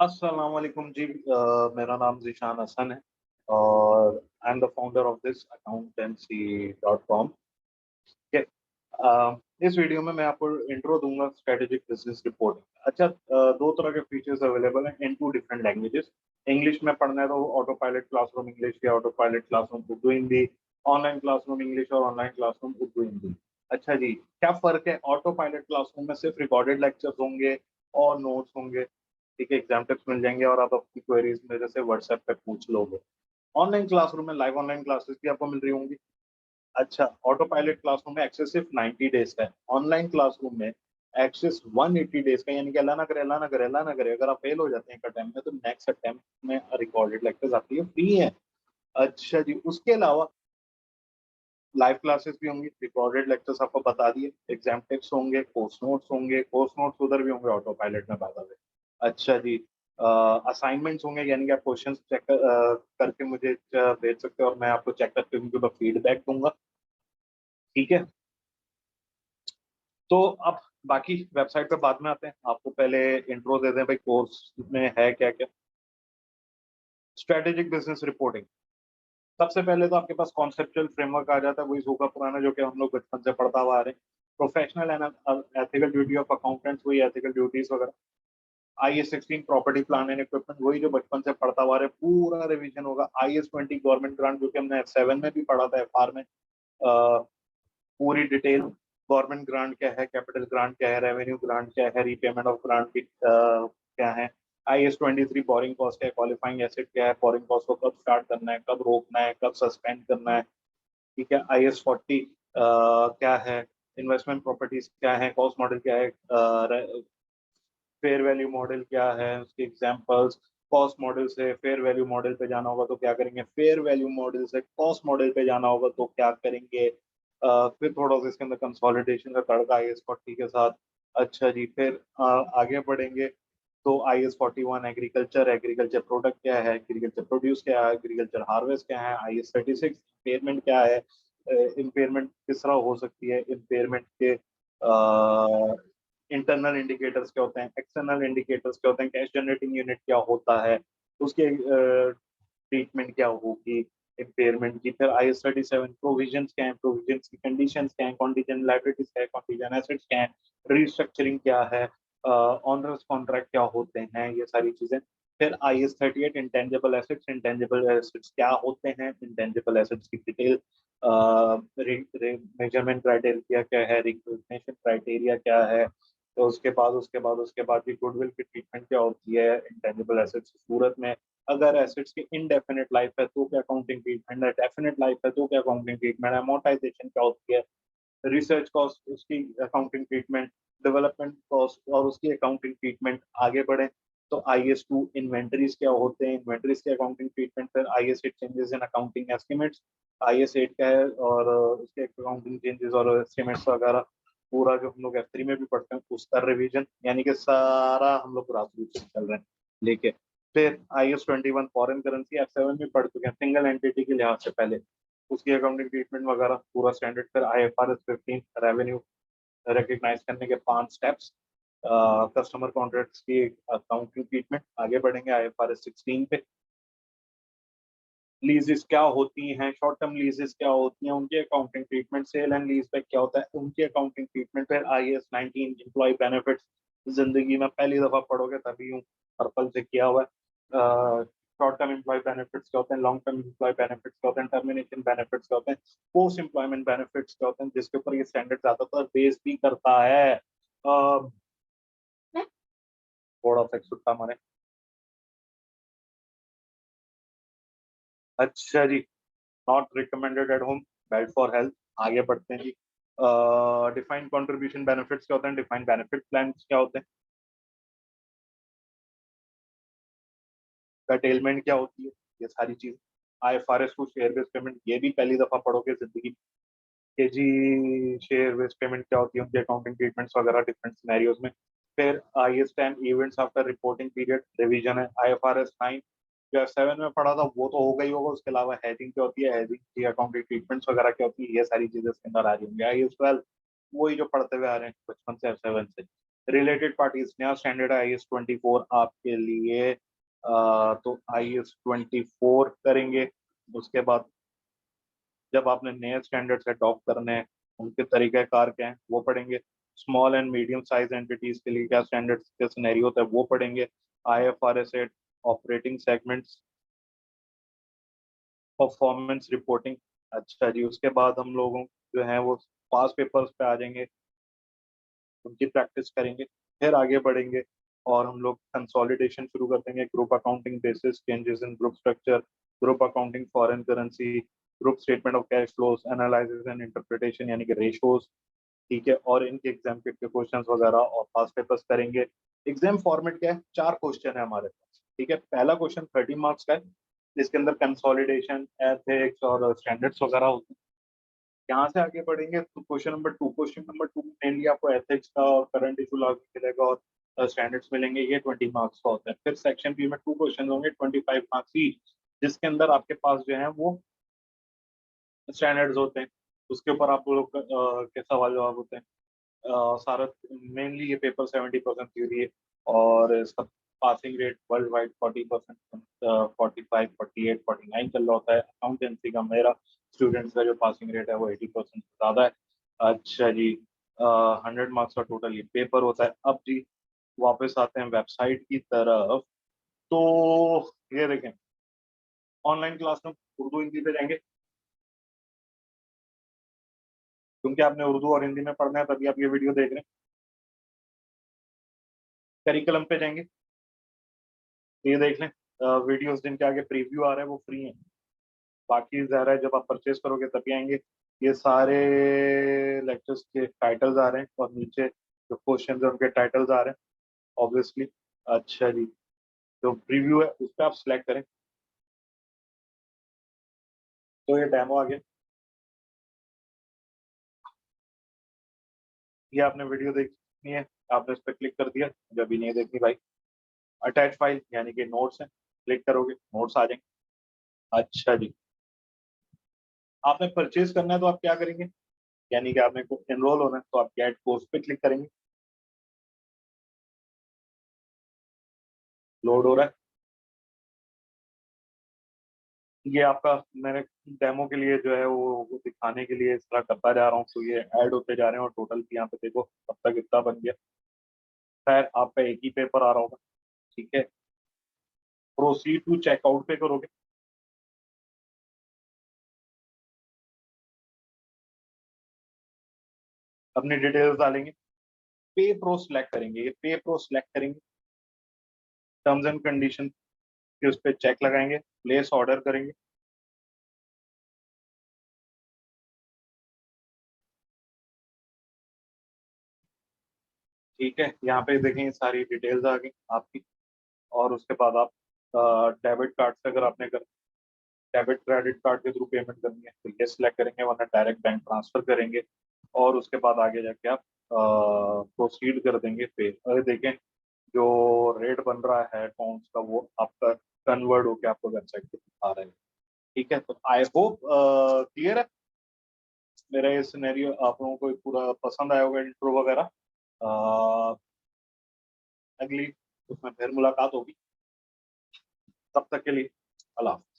अस्सलाम वालेकुम जी। मेरा नाम ज़ीशान हसन है और I am the founder of this accountancy dot com. ठीक है। इस वीडियो में मैं आपको इंट्रो दूंगा स्ट्रेटेजिक बिजनेस रिपोर्टिंग। अच्छा, दो तरह के फीचर्स अवेलेबल हैं इन टू डिफरेंट लैंग्वेजेस। इंग्लिश में पढ़ना है तो ऑटो पायलट क्लासरूम इंग्लिश या auto pilot classroom Urdu Hindi, online classroom English और ऑनलाइन क्लासरूम उर्दू हिंदी। अच्छा जी, क्या फ़र्क है? ऑटो पायलट क्लासरूम में सिर्फ रिकॉर्डेड लेक्चर्स होंगे और नोट्स होंगे। ठीक है, एग्जाम टिप्स मिल जाएंगे और आप अपनी क्वेरीज मेरे से व्हाट्सएप पे पूछ लोगे। ऑनलाइन क्लासरूम में लाइव ऑनलाइन क्लासेस भी आपको मिल रही होंगी। अच्छा, ऑटो पायलट क्लासरूम में एक्सेस सिर्फ 90 डेज का है। ऑनलाइन क्लासरूम में एक्सेस 180 डेज का, यानी कि अल्लाह ना करे, अल्लाह ना करे, अल्लाह ना करे, अगर आप फेल हो जाते हैं एक अटेम्प्ट में तो नेक्स्ट अटेम्प्ट में रिकॉर्डेड लेक्चर्स आपके लिए फ्री है। अच्छा जी, उसके अलावा लाइव क्लासेस भी होंगी, रिकॉर्डेड लेक्चर्स आपको बता दिए, एग्जाम टिप्स होंगे, कोर्स नोट्स उधर भी होंगे ऑटो पायलट में बात है। अच्छा जी, असाइनमेंट्स होंगे, यानी कि आप क्वेश्चंस चेक करके मुझे भेज सकते हो और मैं आपको चेक करके उनके ऊपर फीडबैक दूंगा। ठीक है, तो अब बाकी वेबसाइट पे बाद में आते हैं। आपको पहले इंट्रो दे दें भाई, कोर्स में है क्या क्या। स्ट्रेटेजिक बिजनेस रिपोर्टिंग, सबसे पहले तो आपके पास कॉन्सेप्चुअल फ्रेमवर्क आ जाता है, वही सूखा पुराना जो कि हम लोग बचपन से पढ़ता हुआ आ रहे हैं। Professional and ethical duty of accountants, वही एथिकल ड्यूटीज वगैरह। IS 16 property plan and equipment, वही जो बचपन से पढ़ता हुआ आ रहे हैं, पूरा रिवीजन होगा। IS 20 गवर्नमेंट ग्रांट, जो कि हमने F7 में भी पढ़ा था, FR में। पूरी डिटेल, गवर्नमेंट ग्रांट क्या है, कैपिटल ग्रांट क्या है, रेवेन्यू ग्रांट क्या है, रीपेमेंट ऑफ ग्रांट की क्या है। IS 23 बोरिंग कॉस्ट क्या है, क्वालिफाइंग एसेट क्या है, बोरिंग कॉस्ट को कब स्टार्ट करना है, कब रोकना है, कब सस्पेंड करना है। ठीक है। IS 40 क्या है, इन्वेस्टमेंट प्रॉपर्टीज क्या है, कॉस्ट मॉडल क्या है, फेयर वैल्यू मॉडल क्या है, उसके एग्जांपल्स। कॉस्ट मॉडल से फेयर वैल्यू मॉडल पे जाना होगा तो क्या करेंगे, फेयर वैल्यू मॉडल से कॉस्ट मॉडल पे जाना होगा तो क्या करेंगे। फिर थोड़ा सा इसके अंदर कंसोलिडेशन का तड़का IS 40 के साथ। अच्छा जी, फिर आगे बढ़ेंगे तो IS 41 एग्रीकल्चर, एग्रीकल्चर प्रोडक्ट क्या है, एग्रीकल्चर प्रोड्यूस क्या है, एग्रीकल्चर हार्वेस्ट क्या है। IS 36 इम्पेयरमेंट क्या है, इम्पेयरमेंट किस तरह हो सकती है, इम्पेयरमेंट के इंटरनल इंडिकेटर्स क्या होते हैं, एक्सटर्नल इंडिकेटर्स क्या होते हैं, कैश जनरेटिंग यूनिट क्या होता है, उसके ट्रीटमेंट क्या होगी इम्पेयरमेंट की। फिर IS 37 प्रोविजंस क्या है, प्रोविजंस की कंडीशंस क्या है, कॉन्टीजेंट लायबिलिटीज क्या है, कॉन्टीजेंट एसेट्स क्या है, रिस्ट्रक्चरिंग क्या है, ऑनरस कॉन्ट्रैक्ट क्या होते हैं, ये सारी चीजें। फिर IS 38 intangible assets, intangible assets क्या होते हैं, इंटेंजिबल एसेट्स की डिटेल, मेजरमेंट क्राइटेरिया क्या है, रिकग्निशन क्राइटेरिया क्या है। तो उसके बाद भी गुडविल की ट्रीटमेंट क्या होती है इंटेंजिबल एसेट्स की सूरत में। अगर एसेट्स की इनडेफिनेट लाइफ है तो क्या अकाउंटिंग ट्रीटमेंट है, डेफिनेट लाइफ है तो क्या अकाउंटिंग ट्रीटमेंट है, अमोर्टाइजेशन क्या होती है, रिसर्च कॉस्ट उसकी अकाउंटिंग ट्रीटमेंट, डेवलपमेंट कॉस्ट और उसकी अकाउंटिंग ट्रीटमेंट। आगे बढ़े तो IS 2 इन्वेंटरीज क्या होते हैं, इन्वेंटरीज की अकाउंटिंग ट्रीटमेंट। फिर IS 8 changes in accounting estimates, IS 8 का है और उसके अकाउंटिंग चेंजेस और एस्टिमेट्स वगैरह। पूरा जो हम लोग F3 में भी पढ़ते हैं उसका रिवीजन, यानी कि सारा हम लोग ग्रास रूट से चल रहे हैं लेके। फिर IS 21 फॉरेन करेंसी, F7 में पढ़ चुके हैं, सिंगल एंटिटी के लिहाज से पहले उसकी अकाउंटिंग ट्रीटमेंट वगैरह पूरा स्टैंडर्ड। फिर IFRS 15 रेवेन्यू रिकग्नाइज करने के 5 स्टेप्स, कस्टमर कॉन्ट्रैक्ट्स की अकाउंटिंग ट्रीटमेंट। आगे बढ़ेंगे IFRS 16 पे, लीजेस क्या होती हैं, शॉर्ट टर्म लीजेस क्या होती हैं, उनकी accounting treatment. Sale and lease back क्या होता है, उनकी अकाउंटिंग ट्रीटमेंट। फिर IS 19 एम्प्लॉय बेनिफिट्स, जिंदगी में पहली दफा पढ़ोगे तभी यूं पर्पल से किया हुआ है। शॉर्ट टर्म एम्प्लॉय बेनिफिट्स क्या होते हैं, लॉन्ग टर्म एम्प्लॉय बेनिफिट्स क्या होते हैं, टर्मिनेशन बेनिफिट्स क्या होते हैं, पोस्ट एम्प्लॉयमेंट बेनिफिट्स क्या होते हैं, जिसके ऊपर ये स्टैंडर्ड ज्यादातर बेस भी करता है। थोड़ा सा सुट्टा मारे। अच्छा जी, not recommended at home, bad for health. आगे बढ़ते हैं जी। डिफाइंड कंट्रीब्यूशन बेनिफिट्स क्या होते हैं, डिफाइंड बेनिफिट प्लान क्या होते हैं, कर्टेलमेंट क्या होती है, ये सारी चीज। IFRS 2 शेयर बेस्ड पेमेंट, ये भी पहली दफा पढ़ोगे जिंदगी में कि जी शेयर बेस्ड पेमेंट क्या होती है, उनके अकाउंटिंग ट्रीटमेंट्स वगैरह डिफरेंट सिनेरियोज में। फिर IS 10 events after reporting period revision है। IFRS 9 जो F7 में पढ़ा था वो तो हो गई होगा, उसके अलावा हेजिंग क्या होती है, हेजिंग की अकाउंटिंग ट्रीटमेंट्स वगैरह क्या होती है, ये सारी चीजें इसके अंदर आ रही होंगी। IS 12 वही जो पढ़ते हुए आ रहे हैं बचपन से F7 से। रिलेटेड पार्टीज, नया स्टैंडर्ड है IS 24 आपके लिए, तो IS 24 करेंगे। उसके बाद जब आपने नए स्टैंडर्ड्स अडॉप्ट करने हैं, उनके तरीक़ाकार क्या हैं वो पढ़ेंगे। Small and medium size entities के लिए क्या स्टैंडर्ड्स के सिनेरियो होता है वो पढ़ेंगे। IFRS 8 operating segments, performance reporting. अच्छा जी, उसके बाद हम लोगों जो है वो पास पेपर्स पे आ जाएंगे, उनकी प्रैक्टिस करेंगे, फिर आगे बढ़ेंगे और हम लोग कंसोलिडेशन शुरू कर देंगे। Group accounting basis, changes in group structure, group accounting foreign currency, group statement of cash flows, analysis and interpretation यानी कि रेशोज। ठीक है, और इनके एग्जाम के क्वेश्चंस वगैरह और पास पेपर्स करेंगे। एग्जाम फॉर्मेट क्या है, 4 क्वेश्चन है हमारे पास। ठीक है, पहला क्वेश्चन 30 मार्क्स का है, जिसके अंदर कंसोलिडेशन, एथिक्स और स्टैंडर्ड्स वगैरह होते हैं। यहाँ से आगे बढ़ेंगे तो क्वेश्चन नंबर टू मेनली आपको एथिक्स का और करंट इशू लागू मिलेगा और स्टैंडर्ड्स मिलेंगे, ये 20 मार्क्स का होता है। फिर सेक्शन बी में 2 क्वेश्चन होंगे 25 मार्क्स की, जिसके अंदर आपके पास जो है वो स्टैंडर्ड्स होते हैं, उसके ऊपर आप लोग के सवाल जवाब होते हैं। सारा मेनली ये पेपर 70% थ्योरी है और इसका पासिंग रेट वर्ल्ड वाइड 40%, 45, 48, 49 चल रहा होता है। अकाउंटेंसी का मेरा स्टूडेंट्स का जो पासिंग रेट है वो 80% से ज़्यादा है। अच्छा जी, 100 मार्क्स का टोटल ये पेपर होता है। अब जी वापस आते हैं वेबसाइट की तरफ। तो ये देखें, ऑनलाइन क्लास में उर्दू हिंदी पे जाएंगे, क्योंकि आपने उर्दू और हिंदी में पढ़ना है तभी आप ये वीडियो देख रहे हैं। करिकुलम पे जाएंगे, ये देख लें, वीडियोस जिनके आगे प्रीव्यू आ रहा है वो फ्री हैं, बाकी ज़ाहिर है जब आप परचेज करोगे तभी आएंगे। ये सारे लेक्चर्स के टाइटल्स आ रहे हैं और नीचे जो क्वेश्चन है उनके टाइटल्स आ रहे हैं ऑब्वियसली। अच्छा जी, जो प्रीव्यू है उस पर आप सिलेक्ट करें तो ये डेमो आ गया। ये आपने वीडियो देखनी है, आपने इस पर क्लिक कर दिया, जब भी नहीं देखनी भाई, अटैच फाइल यानी कि नोट्स है, क्लिक करोगे नोट्स आ जाएंगे। अच्छा जी, आपने परचेज करना है तो आप क्या करेंगे, यानी कि आपने एनरोल होना है तो आप गेट कोर्स पे क्लिक करेंगे। लोड हो रहा है, ये आपका मैंने डेमो के लिए जो है वो दिखाने के लिए इस तरह करता जा रहा हूँ, तो ये ऐड होते जा रहे हैं और टोटल यहाँ पे देखो अब तक इतना बन गया। खैर आपका एक ही पेपर आ रहा होगा। ठीक है, प्रोसीड टू चेकआउट पे करोगे, अपनी डिटेल्स डालेंगे, पे प्रो सिलेक्ट करेंगे, ये पे प्रो सिलेक्ट करेंगे, टर्म्स एंड कंडीशन के उस पर चेक लगाएंगे, प्लेस ऑर्डर करेंगे। ठीक है, यहाँ पे देखें सारी डिटेल्स आ गई आपकी, और उसके बाद आप डेबिट कार्ड से अगर आपने डेबिट क्रेडिट कार्ड के थ्रू पेमेंट करनी है तो ये सिलेक्ट करेंगे, वरना डायरेक्ट बैंक ट्रांसफर करेंगे और उसके बाद आगे जाके आप प्रोसीड कर देंगे पे। अरे देखें, जो रेट बन रहा है अकाउंट्स का वो आपका कन्वर्ट होकर आपको वेबसाइट पे दिखा रहा है। ठीक है, तो आई होप क्लियर है मेरा ये सिनेरियो, आप लोगों को पूरा पसंद आया होगा इंट्रो वगैरह। अ, अगली उसमें फिर मुलाकात होगी, तब तक के लिए अल्लाह हाफ़िज़।